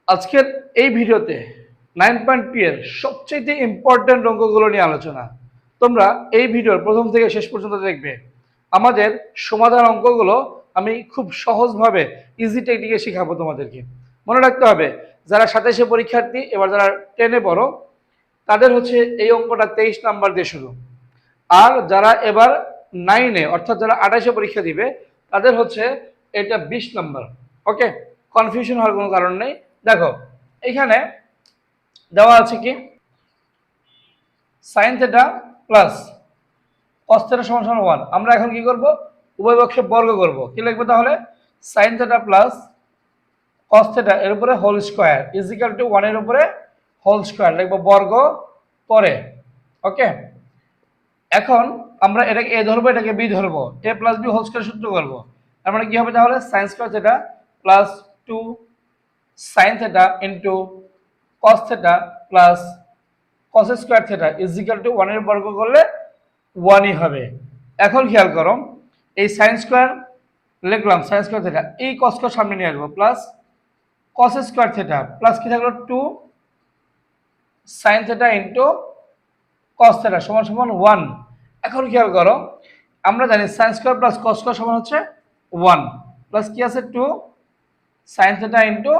আজকের এই ভিডিওতে 9.2 এর সবচেয়ে ইম্পর্টেন্ট অঙ্কগুলো নিয়ে আলোচনা। তোমরা এই ভিডিওর প্রথম থেকে শেষ পর্যন্ত দেখবে। আমাদের সমাধান অঙ্কগুলো আমি খুব সহজভাবে ইজি টেকনিকে শেখাবো তোমাদেরকে। মনে রাখতে হবে, যারা 27-এ পরীক্ষার্থী, এবার যারা 10-এ পড়ো, তাদের হচ্ছে এই অঙ্কটা 23 নাম্বার দিয়ে শুরু। আর যারা এবার 9-এ অর্থাৎ যারা 28-এ পরীক্ষা দিবে, তাদের হচ্ছে এটা 20 নাম্বার। ওকে, কনফিউশন হওয়ার কোনো কারণ নেই। দেখো এখানে দেওয়া আছে কি, sign theta plus cos theta সমান সমান 1। আমরা এখন কি করব, উভয় পক্ষে বর্গ করব। কি লিখবো তাহলে, sine theta plus cos theta এর উপরে whole square is equal to 1 এর উপরে হোল স্কয়ার লিখবো বর্গ পরে। ওকে, এখন আমরা এটাকে এ ধরবো, এটাকে বি ধরবো, এ প্লাস বি হোল স্কয়ার সূত্র করবো। তার মানে কি হবে তাহলে, sine square theta plus 2 sine theta into cos theta plus cos square theta is equal to 1 এর বর্গ করলে 1ই হবে। এখন খেয়াল করো, এই সাইন স্কয়ার লিখলাম, সাইন স্কয়ার থেটা, এই cos কে সামনে নিয়ে আসবো, plus cos square theta plus কি থাকলো 2 sine theta into cos theta সমান সমান 1। এখন খেয়াল করো, আমরা জানি sine square plus cos square সমান হচ্ছে 1, প্লাস কি আছে 2 sine theta into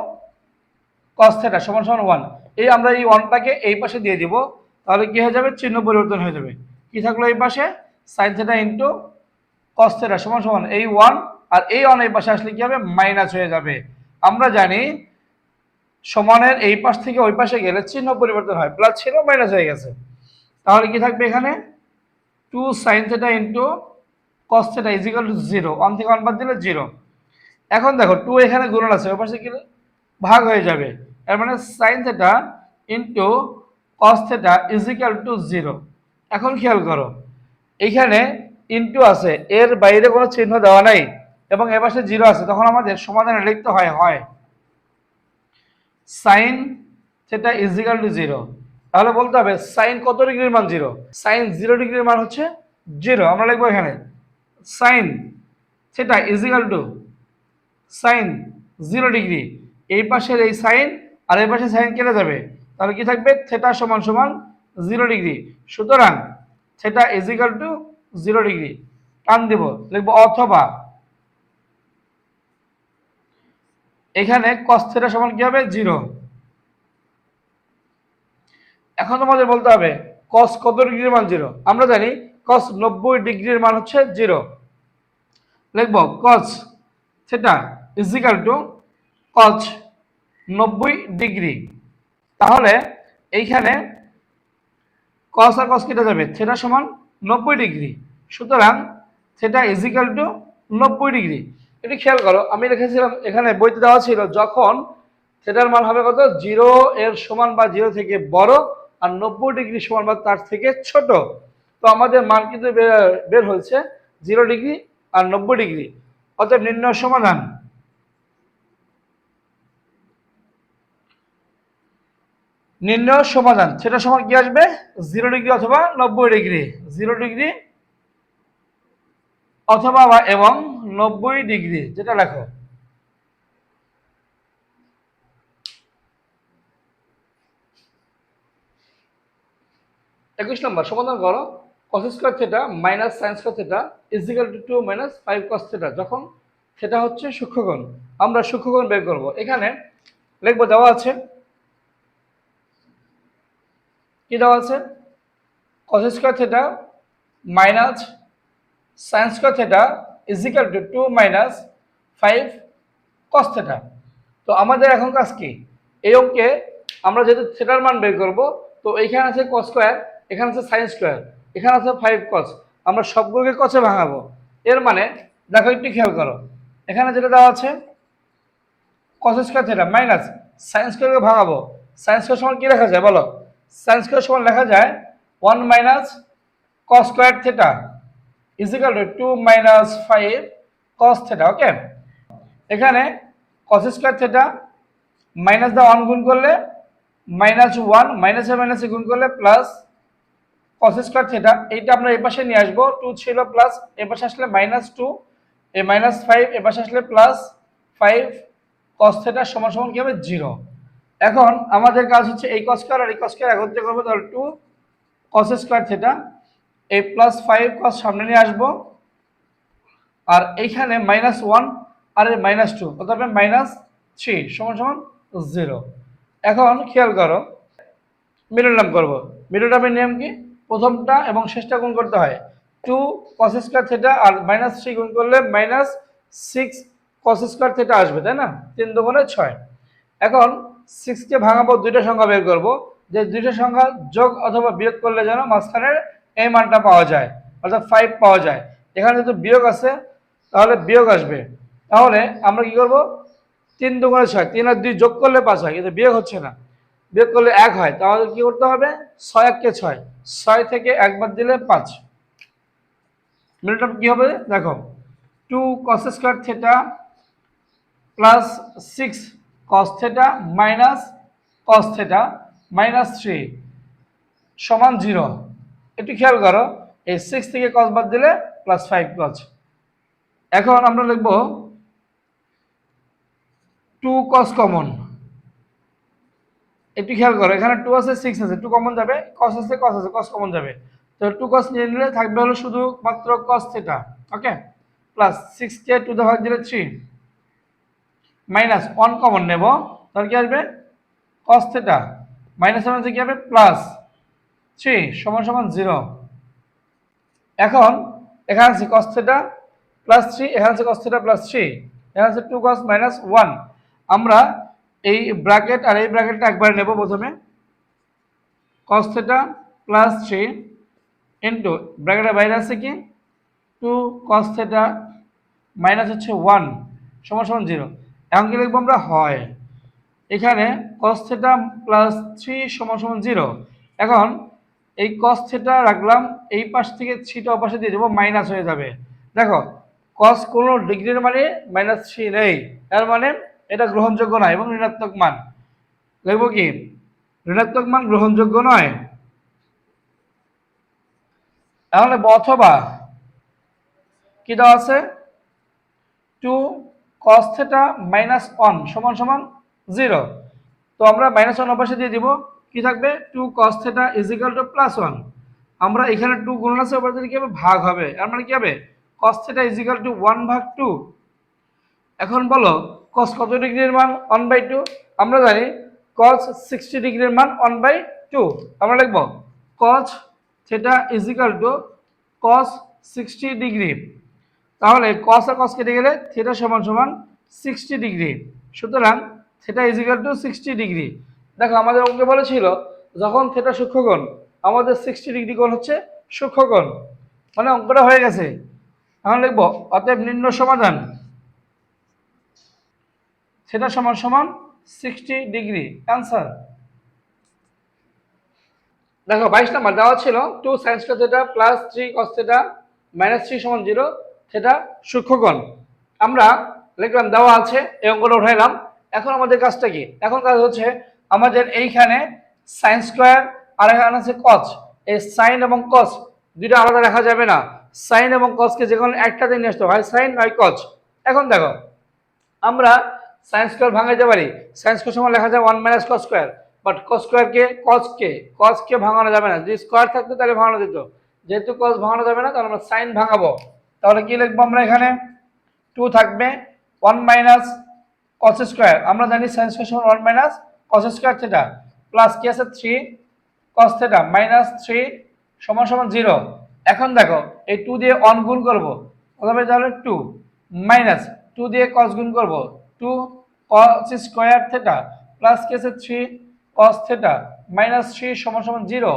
cos theta সমান সমান 1। এই আমরা এই 1টাকে এই পাশে দিয়ে দিব, তাহলে কি হয়ে যাবে, চিহ্ন পরিবর্তন হয়ে যাবে। কি থাকলো এই পাশে, sin theta into cos theta সমান সমান এই 1, আর এই 1 এই পাশে আসলে কি হবে, মাইনাস হয়ে যাবে। আমরা জানি সমানের এই পাশ থেকে ওই পাশে গেলে চিহ্ন পরিবর্তন হয়, প্লাস ছিল মাইনাস হয়ে গেছে। তাহলে কি থাকবে এখানে, 2 sin theta into cos theta is equal two 0। 1 থেকে 1 বাদ দিলে 0। এখন দেখো 2 এখানে গুণন আছে, ওই পাশে কি ভাগ হয়ে যাবে। এর মানে sin theta into cos theta is equal two 0। এখন খেয়াল করো, এখানে ইনটু আছে, এর বাইরে কোনো চিহ্ন দেওয়া নাই এবং এর পাশে 0 আছে, তখন আমাদের সমাধানে লিখতে হয় sin theta is equal two 0। তাহলে বলতে হবে sin কত ডিগ্রির মান 0, sin 0 ডিগ্রির মান হচ্ছে 0। আমরা লিখবো এখানে sin theta is equal to sine 0 degree, এই পাশের এই সাইন আর এই পাশে সাইন কেটে যাবে, তাহলে কি থাকবে, থেটা সমান সমান 0 ডিগ্রি। সুতরাং theta is equal two 0 degree. টান দিব, লিখবো অথবা এখানে cos থেটা সমান কি হবে, 0। এখন তোমাদের বলতে হবে cos কত ডিগ্রির মান 0। আমরা জানি cos 90 ডিগ্রির মান হচ্ছে 0। লিখবো cos theta is equal two cos 90 degree. তাহলে এইখানে cos আর cos কেটে যাবে, থেটা সমান 90 ডিগ্রি। সুতরাং theta is equal two 90 degree. এটি খেয়াল করো, আমি লিখেছিলাম এখানে বইতে দেওয়া ছিল, যখন থেটার মান হবে কত, 0 এর সমান বা 0 থেকে বড় আর 90 ডিগ্রি সমান বা তার থেকে ছোট। তো আমাদের মান কিন্তু বের হয়েছে 0 ডিগ্রি আর 90 ডিগ্রি। অতএব নির্ণয় সমাধান, নির্ণয় সমাধান সেটা সমান কি আসবে, 0 ডিগ্রি অথবা 90 ডিগ্রি, 0 ডিগ্রি অথবা বা এবং 90 ডিগ্রি, যেটা লেখো। একুশ নম্বর সমাধান করো, cos square theta minus sin square theta is equal to 2 minus 5 cos theta, যখন থেটা হচ্ছে সূক্ষ্মকোণ। আমরা সূক্ষ্মকোণ বের করব। এখানে লিখবো, দেওয়া আছে কি, দেওয়া আছে cos square theta minus sin square theta is equal to 2 minus 5 cos theta. তো আমাদের এখন কাজ কি, এই অঙ্কে আমরা যেহেতু থেটার মান বের করব, তো এইখানে আছে cos স্কয়ার, এখানে আছে sin স্কয়ার, এখানে আছে 5 cos, আমরা সবগুলোকে cos এ ভাঙাবো। এর মানে দেখো একটু খেয়াল করো, এখানে যেটা দেওয়া আছে cos square theta minus sin স্কয়ারকে ভাঙাবো। sin square সমান কি লেখা যায় বলো, sin স্কয়ার সমান লেখা যায় 1 minus cos square theta is equal to 2 minus 5 cos theta. Okay, এখানে cos square theta minus the 1 গুণ করলে মাইনাস 1, মাইনাসে মাইনাসে গুণ করলে প্লাস cos স্কয়ার থেটা, এইটা আমরা এই পাশে নিয়ে আসবো, 2 ছিল প্লাস এই পাশে আসলে মাইনাস 2, এই মাইনাস 5 এই পাশে আসলে প্লাস 5 cos থেটা সমান সমান কি হবে, 0। এখন আমাদের কাজ হচ্ছে এই কস স্কয়ার আর এই কস স্কয়ার একত্রে করবো, তাহলে 2 cos স্কয়ার থিটা, এই প্লাস 5 cos সামনে নিয়ে আসবো, আর এইখানে -1 আর এই -2 অর্থাৎ -3 সমান সমান 0। এখন খেয়াল করো, মিডল টার্ম করবো। মিডল টার্মের নিয়ম কি? প্রথমটা এবং শেষটা গুণ করতে হয়। 2 cos স্কয়ার থিটা আর -3 গুণ করলে -6 cos স্কয়ার থিটা আসবে, তাই না? 3 দুগুণে 6। এখন 6 কে ভাঙাবো, দুইটা সংখ্যা বের করব, যে দুইটা সংখ্যা যোগ অথবা বিয়োগ করলে যেন মাঝখানের এই মানটা পাওয়া যায়, অর্থাৎ 5 পাওয়া যায়। এখানে যেহেতু বিয়োগ আছে তাহলে বিয়োগ আসবে। তাহলে আমরা কি করব, 3 দুগুণে 6, 3 আর 2 যোগ করলে 5 হয়, কিন্তু বিয়োগ হচ্ছে না, বিয়োগ করলে 1 হয়। তাহলে কি করতে হবে, 6 1 কে 6, 6 থেকে 1 বাদ দিলে 5। মিডল কি হবে দেখো, 2 cos square theta plus 6 cos theta minus cos theta -3 সমান 0। একটু খেয়াল করো, এই 6 থেকে cos বাদ দিলে +5 cos। এখন আমরা লিখব 2 cos কমন। একটু খেয়াল করো, এখানে 2 আছে 6 আছে, 2 কমন যাবে, cos আছে cos আছে, cos কমন যাবে, তো 2 cos নিয়ে নিলে থাকবে হলো শুধু মাত্র cos থিটা। ওকে, প্লাস 6 কে 2 দিয়ে ভাগ দিলে 3, -1 কমন নেব, তাহলে কি আসবে cos থিটা, -1 থেকে কি হবে +3 সমান সমান 0। এখন এখানে আছে cos থিটা +3, এখানে আছে cos থিটা +3, এখানে আছে 2 cos -1। আমরা এই ব্র্যাকেট আর এই ব্র্যাকেটটা একবার নেব। প্রথমে cos থিটা +3 ইনটু ব্র্যাকেটের বাইরে আছে কি 2 cos থিটা মাইনাস হচ্ছে 1 সমান সমান 0। এখন কি লিখবো আমরা, হয় এখানে cos থিটা +3 সমান সমান 0। এখন এই cos থিটা রাখলাম, এই পাশ থেকে 3টা ওপাশে দিয়ে দেবো, মাইনাস হয়ে যাবে। দেখো cos কোন ডিগ্রির মানে -3 নেই, এর মানে এটা গ্রহণযোগ্য নয় এবং ঋণাত্মক মান। লিখবো কি, ঋণাত্মক মান গ্রহণযোগ্য নয়। তাহলে অথবা কি দেওয়া আছে, 2 cos থিটা -1 সমান সমান 0। তো আমরা -1 ওপাশে দিয়ে দিব, কি থাকবে 2 cos থিটা +1। আমরা এখানে 2 গুণন আছে, ওপাশে দিলে কি হবে, ভাগ হবে, এর মানে কি হবে cos থিটা 1/2। এখন বলো cos কত ডিগ্রির মান 1/2? আমরা জানি cos 60 ডিগ্রির মান 1/2। আমরা লিখব cos থিটা cos 60 ডিগ্রি। তাহলে cos আর cos কেটে গেলে থিটা সমান সমান 60 ডিগ্রি। সুতরাং থিটা 60 ডিগ্রি। দেখো আমাদের অঙ্কে বলেছিল যখন থিটা সূক্ষ্মকোণ, আমাদের 60 ডিগ্রি কোণ হচ্ছে সূক্ষ্মকোণ, মানে অঙ্কটা হয়ে গেছে। এখন লিখব অতএব নিম্ন সমাধান থিটা সমান সমান 60 ডিগ্রি, অ্যান্সার। দেখো 22 নাম্বার দেওয়া ছিল 2 sin square theta plus 3 cos theta -3 সমান 0, থিটা সূক্ষ্মকোণ। আমরা লিখলাম দেওয়া আছে, এই অঙ্কটা উঠাইলাম। এখন আমাদের কাজটা কি, এখন কাজ হচ্ছে আমাদের এইখানে sin স্কয়ার আর এখানে আছে cos, এই sin এবং cos দুটো আলাদা রাখা যাবে না। sin এবং cos কে যে কোনো একটাতে নিয়ে আসতে হয়, sin নয় cos। এখন দেখো আমরা sin স্কয়ার ভাঙাইতে পারি, sin স্কয়ার সমান লেখা যায় 1 - cos square, but cos square K cos কে ভাঙানো যাবে না। যদি স্কয়ার থাকতো তাহলে ভাঙানো যেত, যেহেতু cos ভাঙানো যাবে না তাহলে আমরা sin ভাঙাবো। তাহলে কি লিখবো আমরা, এখানে 2 থাকবে 1 - cos স্কয়ার, আমরা জানি sin স্কয়ার সমান 1 - cos স্কয়ার থিটা, প্লাস কি আছে 3 cos থিটা -3 সমান সমান 0। এখন দেখো এই 2 দিয়ে 1 গুণ করব, অথবা তাহলে 2 মাইনাস 2 দিয়ে cos গুণ করব, 2 cos স্কয়ার থিটা প্লাস কি আছে 3 cos থিটা -3 সমান সমান 0।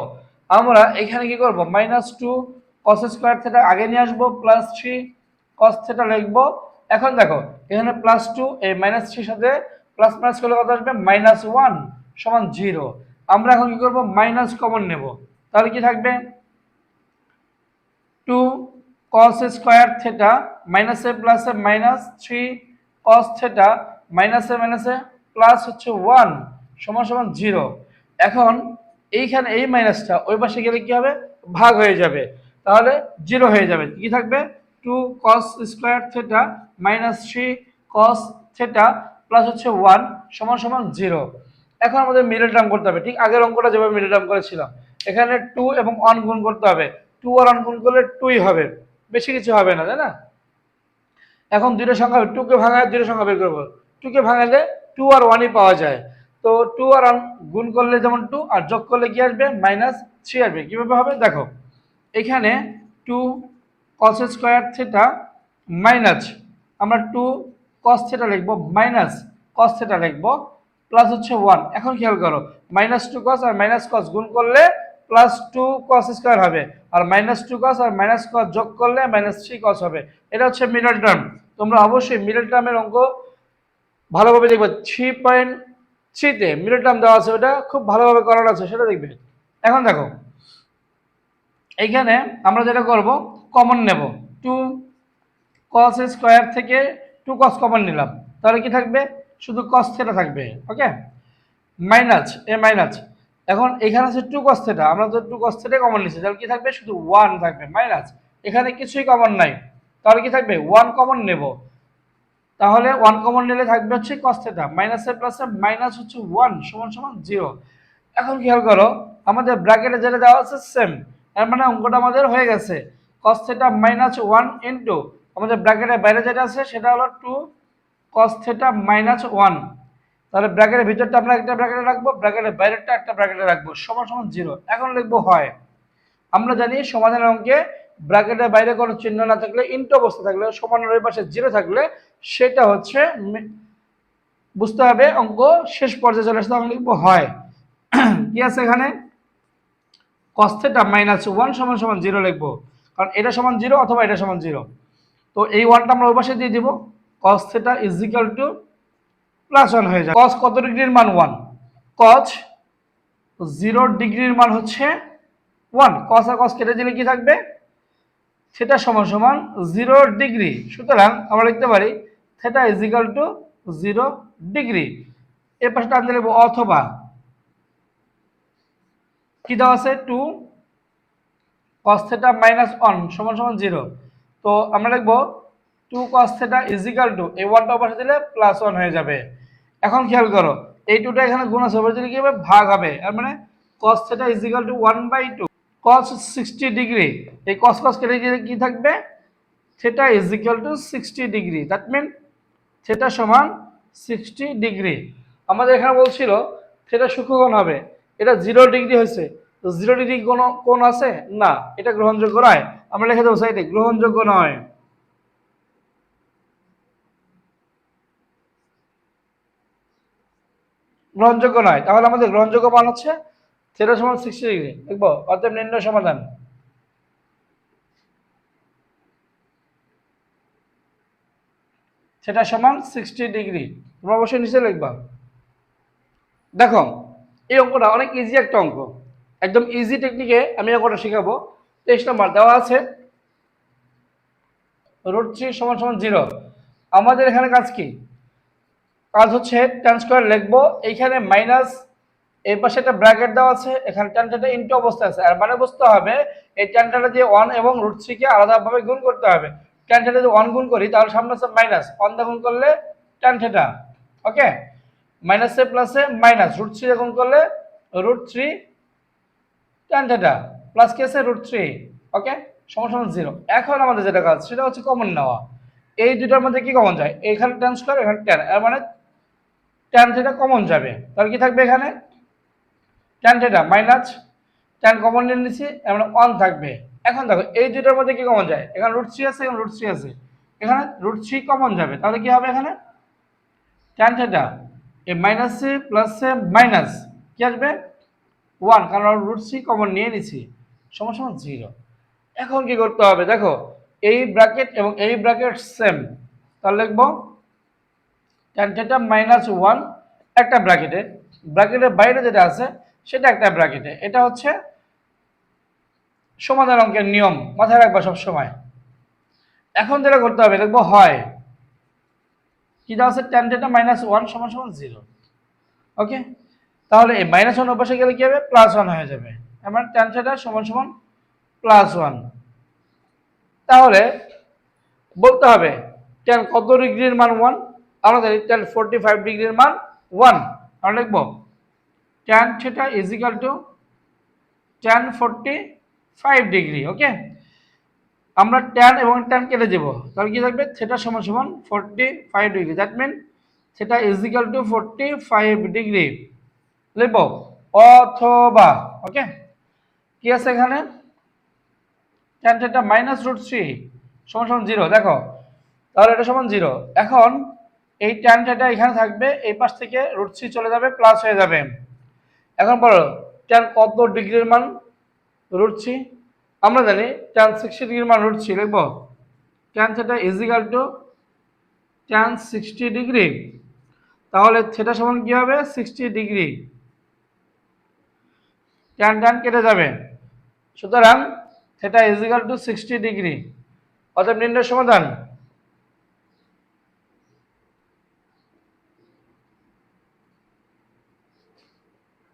আমরা এখানে কি করব, -2 cos স্কয়ার থিটা আগে নিয়ে আসবো, প্লাস 3 cos থিটা লিখবো। এখন দেখো এখানে +2, এই -3 সাথে প্লাস প্লাস করলে কত আসবে, -1 সমান 0। আমরা এখন কি করব, মাইনাস কমন নেব, তাহলে কি থাকবে 2 cos স্কয়ার থিটা মাইনাসে প্লাসে -3 cos থিটা মাইনাসে মাইনাসে প্লাস হচ্ছে 1 সমান সমান 0। এখন এইখানে এই মাইনাসটা ওই পাশে গেলে কি হবে, ভাগ হয়ে যাবে, তাহলে 0 হয়ে যাবে। কি থাকবে 2 cos square theta -3 cos theta plus হচ্ছে 1 সমান সমান 0। এখন আমাদের মিডল টার্ম করতে হবে, ঠিক আগের অঙ্কটা যেভাবে মিডল টার্ম করেছিলাম। এখানে 2 এবং 1 গুণ করতে হবে, 2 আর 1 গুণ করলে 2ই হবে, বেশি কিছু হবে না, তাই না? এখন দুইটা সংখ্যা 2 কে ভাঙায় দুইটা সংখ্যা বের করবো, 2 কে ভাঙালে 2 আর 1ই পাওয়া যায়। তো 2 আর 1 গুণ করলে যেমন 2, আর যোগ করলে কি আসবে, -3 আসবে। কিভাবে হবে দেখো, এখানে 2 cos স্কয়ার থিটা মাইনাস, আমরা 2 cos থিটা লিখবো, মাইনাস cos থিটা লিখবো, প্লাস হচ্ছে 1। এখন খেয়াল করো, -2 cos আর -cos গুণ করলে +2 cos স্কয়ার হবে, আর -2 cos আর -cos যোগ করলে -3 cos হবে। এটা হচ্ছে মিডল টার্ম। তোমরা অবশ্যই মিডল টার্মের অঙ্ক ভালোভাবে দেখবে, 3.3 তে মিডল টার্ম দেওয়া আছে, ওটা খুব ভালোভাবে করানো আছে, সেটা দেখবে। এখন দেখো, এইখানে আমরা যেটা করব, কমন নেব, 2 cos স্কয়ার থেকে 2 cos কমন নিলাম, তাহলে কি থাকবে, শুধু cos থিটা থাকবে। ওকে, মাইনাস এ মাইনাস, এখন এখানে আছে 2 cos থিটা, আমরা তো 2 cos থিটা কমন নিয়েছি, তাহলে কি থাকবে, শুধু 1 থাকবে, মাইনাস এখানে কিছুই কমন নাই, তাহলে কি থাকবে, 1 কমন নেব, তাহলে 1 কমন নিলে থাকবে হচ্ছে cos থিটা, মাইনাসে প্লাসে মাইনাস হচ্ছে 1 সমান সমান 0। এখন খেয়াল করো, আমাদের ব্র্যাকেটে যেটা দেওয়া আছে সেম, এর মানে অঙ্কটা আমাদের হয়ে গেছে। cos থিটা -1 ইনটু আমাদের ব্র্যাকেটের বাইরে যেটা আছে সেটা হলো 2 cos থিটা -1, তাহলে ব্র্যাকেটের ভিতরটা আমরা একটা ব্র্যাকেটে রাখবো, ব্র্যাকেটের বাইরেরটা একটা ব্র্যাকেটে রাখবো, সমান সমান 0। এখন লিখবো হয়। আমরা জানি সমাধানের অঙ্কে ব্র্যাকেটের বাইরে কোনো চিহ্ন না থাকলে, ইনটু অবস্থা থাকলে, সমানের ওই পাশে 0 থাকলে সেটা হচ্ছে বুঝতে হবে অঙ্ক শেষ পর্যায়ে চলে আসতে, আমরা লিখবো হয়। কি আছে এখানে, cos থিটা -1 সমান সমান 0 লিখবো, কারণ এটা সমান 0 অথবা এটা সমান 0। তো এই 1টা আমরা ওই পাশে দিয়ে দিব, cos থিটা +1 হয়ে যায়। cos কত ডিগ্রির মান 1, cos 0 ডিগ্রির মান হচ্ছে 1, cos আর cos কেটে দিলে কি থাকবে, থিটা সমান সমান 0 ডিগ্রি। সুতরাং আমরা লিখতে পারি থিটা = 0 ডিগ্রি। এর পাশে টান দিলে অথবা কি দেওয়া আছে, 2 cos থিটা -1 সমান সমান 0। তো আমরা লিখব 2 cos থিটা এই 1টা পাশে দিলে +1 হয়ে যাবে। এখন খেয়াল করো, এই 2টা এখানে গুণ আছে, ওপরে দিলে কি হবে, ভাগ হবে, এর মানে cos থিটা = 1/2 cos 60 ডিগ্রি, এই cos cos কেটে গেলে কি থাকবে, theta = 60 degree, that mean theta সমান 60 ডিগ্রি। আমাদের এখানে বলছিল থিটা সূক্ষ্মকোণ হবে, এটা 0 ডিগ্রি হয়েছে, তো 0 ডিগ্রি কোন কোণ আছে না, এটা গ্রহণযোগ্য নয়, আমরা লিখে দেবো সাইডে গ্রহণযোগ্য নয়। গ্রহণযোগ্য নয়, তাহলে আমাদের গ্রহণযোগ্য মান হচ্ছে থিটা সমান 60 ডিগ্রি লিখবো। অতএব নির্ণয় সমাধান, থিটা সমান 60 ডিগ্রি। তোমরা অবশ্যই নিচে লিখবা। দেখো, এই অঙ্কটা অনেক ইজি একটা অঙ্ক, একদম ইজি টেকনিকে আমি অঙ্কটা শেখাবো। 23 নম্বর দেওয়া আছে √3 = 0। আমাদের এখানে কাজ কি, কাজ হচ্ছে tan স্কয়ার লিখবো, এইখানে মাইনাস, এই পাশে একটা ব্র্যাকেট দেওয়া আছে, এখানে tan থিটা ইনটু অবস্থায় আছে, আর মানে বুঝতে হবে এই tan থিটা দিয়ে 1 এবং √3 কে আলাদাভাবে গুণ করতে হবে। tan থিটা যদি 1 গুণ করি তাহলে সামনে আছে মাইনাস, 1 দিয়ে গুণ করলে tan থিটা, ওকে, মাইনাসে প্লাসে মাইনাস, √3 দিয়ে গুণ করলে √3 tan থিটা, প্লাস কি আছে √3, ওকে, সমান সমান 0। এখন আমাদের যেটা কাজ সেটা হচ্ছে কমন নেওয়া। এই দুটার মধ্যে কি কমন যায়, এখানে tan স্কয়ার, এখানে tan, এর মানে tan থিটা কমন যাবে, তাহলে কি থাকবে এখানে, tan theta minus tan common নিয়ে নিছি, এর মানে 1 থাকবে। এখন দেখো এই দুটার মধ্যে কি কমন যায়, এখানে √3 আছে, এখানে √3 আছে, এখানে √3 কমন যাবে, তাহলে কি হবে এখানে tan থিটা, এই মাইনাসে প্লাসে মাইনাস কি আসবে 1, কারণ আমরা √3 কমন নিয়ে নিছি, সমান সমান 0। এখন কি করতে হবে দেখো, এই ব্র্যাকেট এবং এই ব্র্যাকেট সেম, তাহলে লিখবো tan থিটা -1 একটা ব্র্যাকেটে, ব্র্যাকেটের বাইরে যেটা আছে সেটা একটা ব্র্যাকেটে। এটা হচ্ছে সমাধান অঙ্কের নিয়ম, মাথায় রাখবা সব সময়। এখন যেটা করতে হবে দেখবো হয় কি দেওয়া আছে, tan থিটা -1 সমান সমান 0, ওকে, তাহলে এই -1 অভ্যাসে গেলে কি হবে, +1 হয়ে যাবে, এবার tan থিটা সমান সমান +1। তাহলে বলতে হবে tan কত ডিগ্রির মান 1, আমরা জানি tan 45 ডিগ্রির মান 1, আমরা লিখবো tan theta is equal to tan 45 degree. Okay, আমরা tan এবং tan কেটে দেব, তাহলে কি থাকবে থিটা সমান সমান 45 degree. That mean theta is equal to 45 degree লিখব, অথবা ওকে কি আছে এখানে tan থিটা মাইনাস রুট 3 সমান সমান 0। দেখো তাহলে এটা সমান 0। এখন এই tan থিটা এখানে থাকবে, এই পাশ থেকে রুট 3 চলে যাবে, প্লাস হয়ে যাবে। এখন বলো tan কত ডিগ্রির মান রুট 3, আমরা জানি tan 60 ডিগ্রির মান রুট 3 লিখব, tan theta is equal two tan 60 degree. তাহলে থিটা সমান কি হবে 60 ডিগ্রি, tan tan কেটে যাবে, সুতরাং theta is equal two 60 degree. অতএব নির্ণয় সমাধান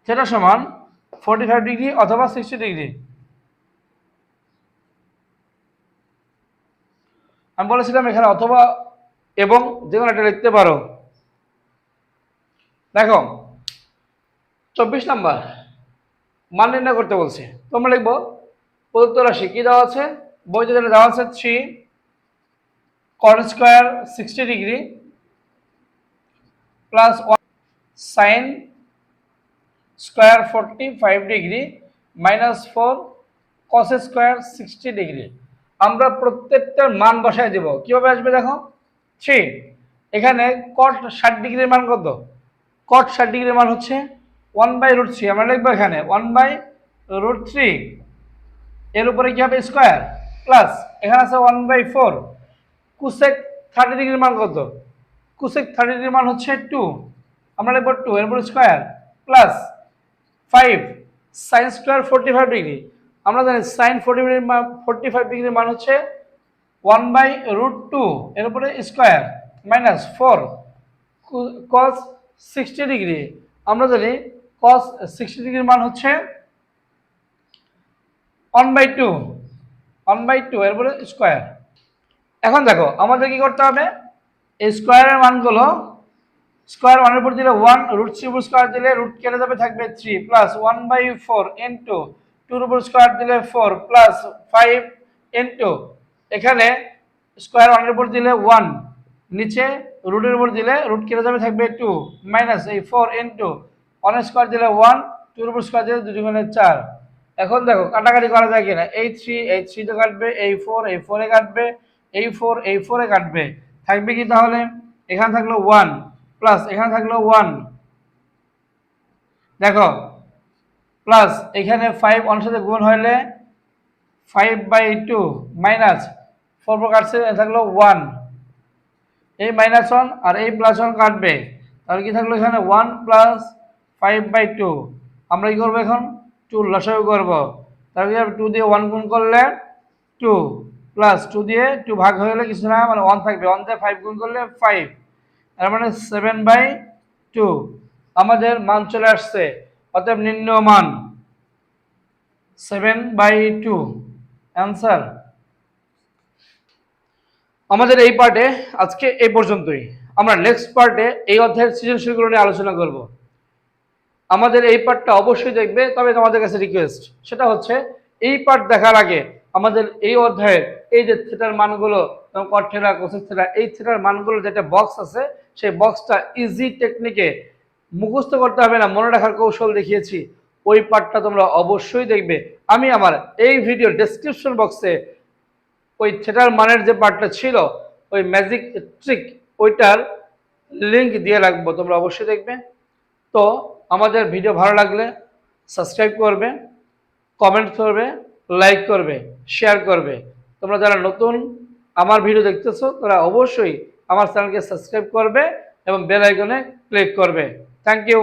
থিটা সমান 45 ডিগ্রি অথবা 60 ডিগ্রি। আমি বলেছিলাম এখানে অথবা এবং যে কোনো একটা লিখতে পারো। দেখো 24 নাম্বার মান নির্ণয় করতে বলছে, তোমরা লিখবো প্রদত্ত রাশি কি দেওয়া আছে, বইতে যেটা দেওয়া আছে 3 cot square 60 degree plus 1 sin square 45 degree minus 4 cos square 60 degree. আমরা প্রত্যেকটার মান বসায় দেব, কিভাবে আসবে দেখো 3, এখানে cot 60 ডিগ্রির মান কত, cot 60 ডিগ্রির মান হচ্ছে 1/√3, আমরা লিখবো এখানে 1/√3, এর উপরে কি হবে স্কয়ার, প্লাস এখানে আছে 1/4, কোসেক 30 ডিগ্রির মান কত, কোসেক 30 ডিগ্রির মান হচ্ছে 2, আমরা লিখবো 2 এর উপরে square, plus 5 sin square 45 degree, আমরা জানি sin 45 ডিগ্রির মান হচ্ছে 1/√2 এর উপরে স্কয়ার, মাইনাস 4 cos 60 ডিগ্রি, আমরা জানি cos 60 ডিগ্রির মান হচ্ছে 1/2 এর উপরে স্কয়ার। এখন দেখো আমাদের কি করতে হবে, এই স্কয়ারের মানগুলো স্কয়ার 1 এর উপর দিলে 1, √3 উপর স্কয়ার দিলে রুট কেটে যাবে, থাকবে 3 প্লাস 1/4 ইনটু 2 এর উপর স্কয়ার দিলে 4 প্লাস 5 ইনটু এখানে স্কয়ার 1 এর উপর দিলে 1, নিচে রুটের উপর দিলে রুট কেটে যাবে, থাকবে 2 মাইনাস এই 4 ইনটু 1 এর স্কয়ার দিলে 1, 2 এর উপর স্কয়ার দিলে 2 গুণে 4। এখন দেখো কাটাকাটি করা যায় কিনা, এই 3 তে কাটবে, এই 4 এ কাটবে, এই 4 এ কাটবে, থাকবে কি তাহলে এখানে থাকলো 1 প্লাস এখানে থাকলো 1, দেখো প্লাস এখানে 5 অনের সাথে গুণ হলে 5/2 মাইনাস 4 পর কাটছে থাকলো 1, এই মাইনাস 1 আর এই প্লাস 1 কাটবে, তাহলে কি থাকলো এখানে 1 প্লাস 5/2, আমরা কি করবো এখন 2 লসাগু করব, তাহলে 2 দিয়ে 1 গুণ করলে 2 প্লাস 2 দিয়ে 2 ভাগ হয়ে গেলে কিছু না, মানে 1 থাকবে, 1 দিয়ে 5 গুণ করলে 5, তার মানে 7/2 আমাদের মান চলে আসছে। অতএব নির্ণয় মান 7/2 অ্যান্সার। আমাদের এই পার্টে আজকে এই পর্যন্তই, আমরা নেক্সট পার্টে এই অধ্যায়ের সৃজনশীলগুলো নিয়ে আলোচনা করব। আমাদের এই পার্টটা অবশ্যই দেখবে, তবে তোমাদের কাছে রিকোয়েস্ট সেটা হচ্ছে এই পার্ট দেখার আগে আমাদের এই অধ্যায়ের এই যে থিটার মানগুলো, কট থিটা কোসেক থিটা, এই থিটার মানগুলো যেটা বক্স আছে সেই বক্সটা ইজি টেকনিকে মুখস্থ করতে হবে না, মনে রাখার কৌশল দেখিয়েছি, ওই পার্টটা তোমরা অবশ্যই দেখবে। আমি আমার এই ভিডিও ডেসক্রিপশন বক্সে ওই থিটার মানের যে পার্টটা ছিল ওই ম্যাজিক ট্রিক ওইটার লিংক দিয়ে রাখবো, তোমরা অবশ্যই দেখবে। তো আমাদের ভিডিও ভালো লাগলে সাবস্ক্রাইব করবে, কমেন্ট করবে, লাইক করবে, শেয়ার করবে। তোমরা যারা নতুন আমার ভিডিও দেখতেছো তারা অবশ্যই আমার চ্যানেলকে সাবস্ক্রাইব করবে এবং বেল আইকনে ক্লিক করবে। Thank you.